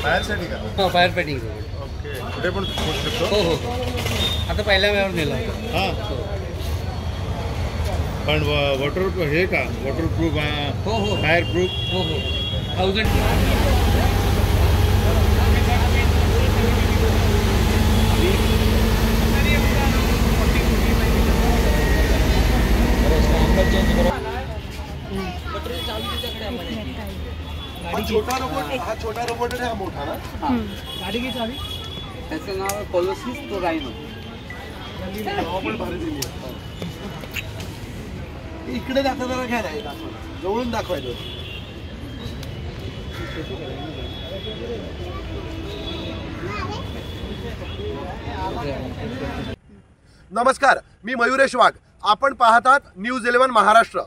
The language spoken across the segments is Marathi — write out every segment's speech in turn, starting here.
फायरसाठी का? हां, फायर फायटिंग. ओके, कुठे पण पोहोचू शकतो. हो हो, आता पहिल्या वेळेवर नेला. हां, पण वॉटर हे का वॉटरप्रूफ? हो हो, फायर प्रूफ. हो हो, 1000. छोटा रोबोट, हा छोटा रोबोट आहे, हा मोठा ना? गाडी की चावी, त्याचं नाव आहे कोलोसिस, तो रायनो. पण भारी दिली आहे. इकडे दाखवा जरा, घ्या नाही जवळून दाखवायचं. नमस्कार, मी मयुरेश वाघ. आपण पाहतात न्यूज 11 महाराष्ट्र.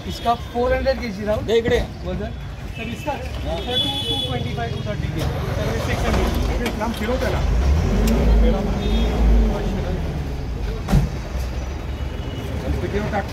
इसका 400 kg राहुल इकडे वजन. तर इसका 225 to 30 kg. तर 600 लांब फिरव त्याला. किलो टाक.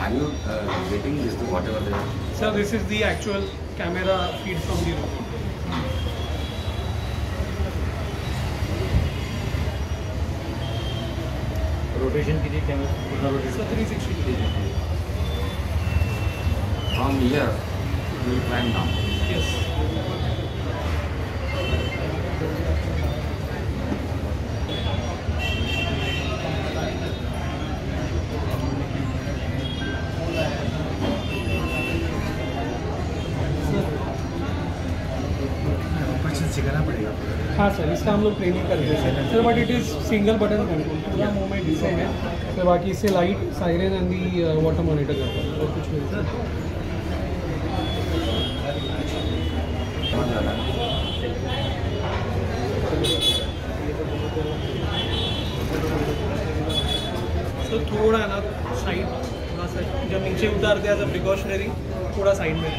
Are you getting this to whatever they are? Sir, this is the actual camera feed from the robot. Rotation किती camera? So 360 degrees. From here, you will climb down. Yes. सिखाना पड़ेगा. हाँ सर, इसका हम लोग ट्रेनिंग करते हैं sir, but it is single button control, पूरा मूवमेंट इससे है. तो बाकी इससे light, siren and the water monitor करता है और कुछ नहीं. सर थोड़ा है ना साइड, थोड़ा सा जब नीचे उतारते हैं एज अ प्रिकॉशनरी थोड़ा साइड में रहते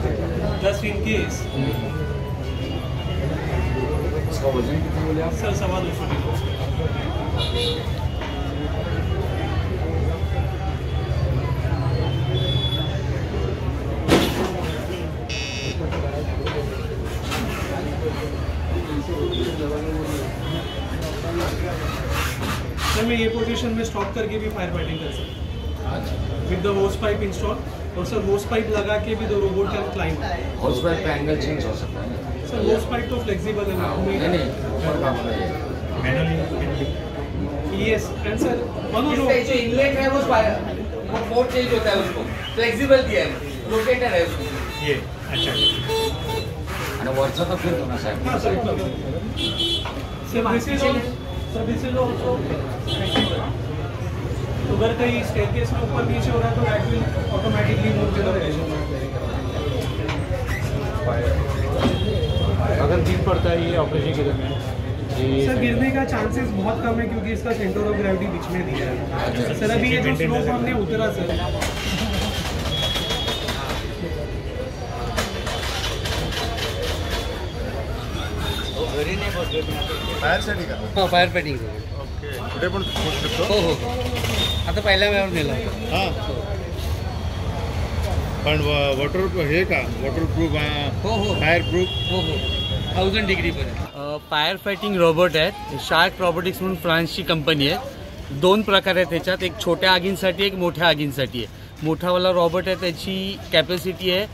हैं जस्ट इन केस. इसका वजन कितना बोले आप? Sir 250 kilo. सर मैं ये पोजीशन लोकेशन में स्टॉप करके भी फायर फाइटिंग कर सकते हैं विद द होस पाइप इंस्टॉल, और सर होस पाइप लगा के भी the robot can climb. House pipe का एंगल चेंज हो सकता है। सर होस पाइप तो फ्लेक्सिबल है ना, नहीं ऊपर काम है यस। एंड सर इसका जो इनलेट है वो मोड चेंज होता है, उसको फ्लेक्सिबल दिया है, रोटेटर है उसको ये। अच्छा आणि वरचा तर फिरतो ना साहेब। हाँ सर दिस इज ऑल्सो अगर कहीं स्टेयरकेस में ऊपर नीचे हो रहा है तो that will automatically move to the location. अगर गिर पड़ता है ये ऑपरेशन के दरमियान सर गिरने का चांसेस बहुत कम है क्योंकि इसका सेंटर ऑफ ग्रेविटी बीच में दिया है। सर अभी ये जो स्लोप हमने उतरा सर, फायरसाठी का? हो फायर फायटिंग ओके, कुठे पण होऊ शकतो. हो हो आता पहिल्या वेळेवर नेलं होतं. हां पण वॉटर हे का वॉटरप्रूफ हो हो फायर प्रूफ हो हो 1000 डिग्रीपर्यंत. फायर फायटिंग रोबोट आहेत. शार्क रोबोटिक्स म्हणून फ्रान्सची कंपनी आहे. दोन प्रकार आहेत त्याच्यात, एक छोट्या आगींसाठी एक मोठ्या आगींसाठी आहे. मोठावाला रोबोट आहे त्याची कॅपॅसिटी आहे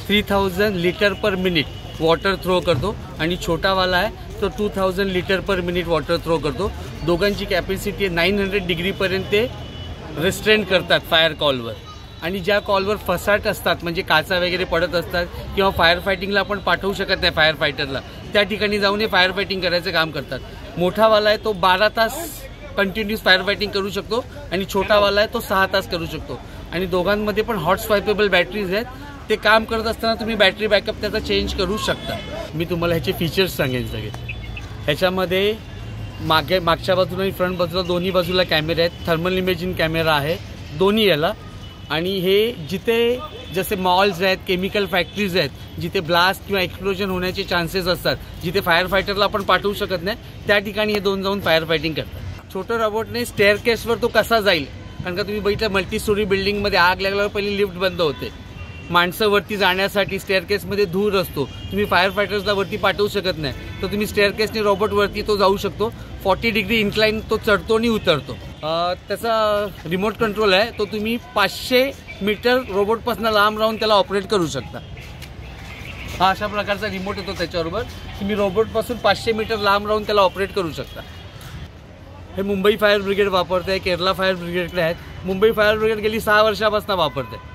3000 litre per minute water throw करतो, आणि छोटावाला आहे तो 2000 litre per minute water throw करतो. दोघांची कॅपॅसिटी आहे 900 डिग्रीपर्यंत ते रेस्ट्रेंट करतात फायर कॉलवर. आणि ज्या कॉलवर फसाट असतात म्हणजे काचा वगैरे पडत असतात किंवा फायर फायटिंगला आपण पाठवू शकत नाही फायर फायटरला, त्या ठिकाणी जाऊन हे फायर फायटिंग करायचं काम करतात. मोठावाला आहे तो 12 तास कंटिन्यूस फायर फायटिंग करू शकतो, आणि छोटावाला आहे तो 6 तास करू शकतो. आणि दोघांमध्ये पण हॉट स्वायपेबल बॅटरीज आहेत. ते काम करत असताना तुम्ही बॅटरी बॅकअप त्याचा चेंज करू शकता. मी तुम्हाला ह्याचे फीचर्स सांगेन सगळे. ह्याच्यामध्ये मागच्या बाजूला आणि फ्रंट बाजूला दोन्ही बाजूला कॅमेरे आहेत. थर्मल इमेजिंग कॅमेरा आहे दोन्ही याला. आणि हे जिथे जसे मॉल्स आहेत, केमिकल फॅक्टरीज आहेत, जिथे ब्लास्ट किंवा एक्सप्लोजन होण्याचे चान्सेस असतात, जिथे फायर फायटरला आपण पाठवू शकत नाही, त्या ठिकाणी हे दोन जाऊन फायर फायटिंग करतात. छोटं रोबोटने स्टेअरकेसवर तो कसा जाईल, कारण का तुम्ही बघितलं मल्टी स्टोरी बिल्डिंगमध्ये आग लागल्यावर पहिली लिफ्ट बंद होते. माणसं वरती जाण्यासाठी स्टेअरकेसमध्ये धूर असतो. तुम्ही फायर फायटर्सला वरती पाठवू शकत नाही, तर तुम्ही स्टेअरकेसने रोबोटवरती तो जाऊ शकतो. 40 डिग्री इन्क्लाइन तो चढतो आणि उतरतो. त्याचा रिमोट कंट्रोल आहे, तो तुम्ही 500 मीटर रोबोटपासून लांब राहून त्याला ऑपरेट करू शकता. हा अशा प्रकारचा रिमोट येतो त्याच्याबरोबर. तुम्ही रोबोटपासून 500 मीटर लांब राहून त्याला ऑपरेट करू शकता. हे मुंबई फायर ब्रिगेड वापरते, केरला फायर ब्रिगेडकडे आहेत. मुंबई फायर ब्रिगेड गेली 6 वर्षापासून वापरते.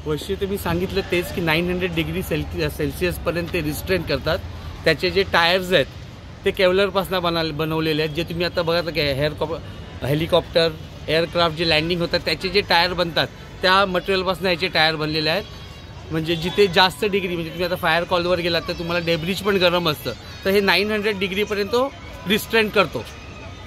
वैशिष्ट्य मी सांगितलं तेच की 900 डिग्री सेल्सिअसपर्यंत ते रिस्ट्रेन करतात. त्याचे जे टायर्स आहेत ते केवलरपासून बनवलेले आहेत. जे तुम्ही आता बघा की हेलिकॉप्टर एअरक्राफ्ट जे लँडिंग होतात त्याचे जे टायर बनतात त्या मटेरियलपासून याचे टायर बनलेले आहेत. म्हणजे जिथे जास्त डिग्री, म्हणजे तुम्ही आता फायर कॉलवर गेलात तर तुम्हाला डेब्रिज पण गरम असतं, तर हे 900 डिग्रीपर्यंत रिस्ट्रेन करतो.